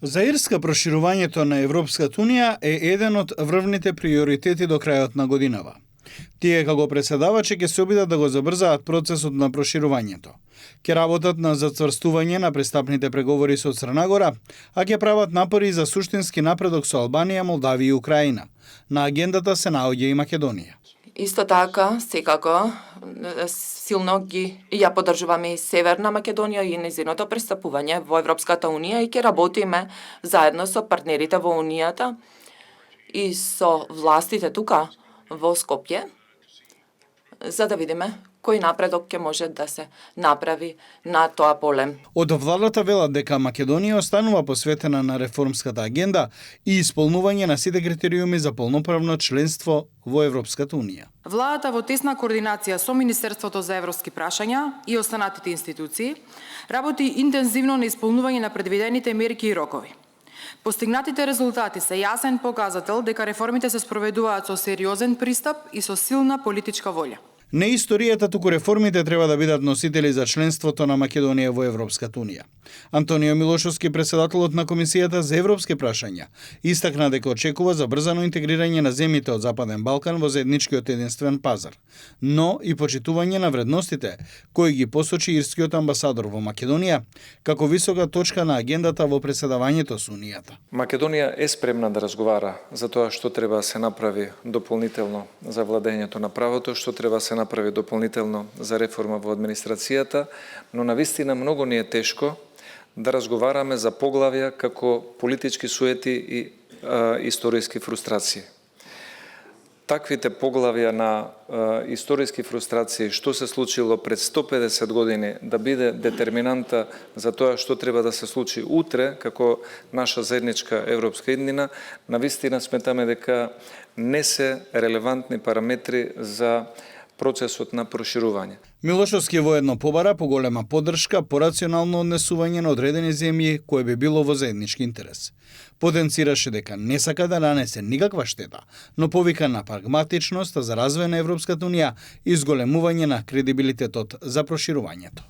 За Ирска проширувањето на Европската Унија е еден од врвните приоритети до крајот на годинава. Тие како преседавачи ќе се обидат да го забрзаат процесот на проширувањето. Ќе работат на зацврстување на пристапните преговори со Црна Гора, а ќе прават напори за суштински напредок со Албанија, Молдавија и Украина. На агендата се наоѓа и Македонија. Исто така, секако, силно ја поддржуваме и Северна Македонија и незиното пристапување во Европската Унија и ќе работиме заедно со партнерите во Унијата и со властите тука во Скопје, за да видиме кој напредок ќе може да се направи на тоа поле. Од владата велат дека Македонија останува посветена на реформската агенда и исполнување на сите критериуми за полноправно членство во Европската Унија. Владата во тесна координација со Министерството за европски прашања и останатите институции работи интензивно на исполнување на предвидените мерки и рокови. Постигнатите резултати се јасен показател дека реформите се спроведуваат со сериозен пристап и со силна политичка волја. Не историјата, туку реформите треба да бидат носители за членството на Македонија во Европската Унија. Антонио Милошовски, председателот на Комисијата за европски прашања, истакна дека очекува забрзано интегрирање на земјите од Западен Балкан во заедничкиот единствен пазар, но и почитување на вредностите кои ги посочи ирскиот амбасадор во Македонија како висока точка на агендата во преседавањето со Унијата. Македонија е спремна да разговара за тоа што треба да се направи дополнително за владењето на правото, што треба да се направи дополнително за реформа во администрацијата, но навистина многу ни е тешко да разговараме за поглавја како политички суети и историски фрустрации. Таквите поглавја на историски фрустрации, што се случило пред 150 години, да биде детерминанта за тоа што треба да се случи утре, како наша заедничка европска иднина, навистина сметаме дека не се релевантни параметри за процесот на проширување. Милошовски воедно побара поголема поддршка по рационално однесување на одредени земји кое би било во заеднички интерес. Потенцираше дека не сака да нанесе никаква штета, но повика на прагматичност за развој на Европската Унија и зголемување на кредибилитетот за проширувањето.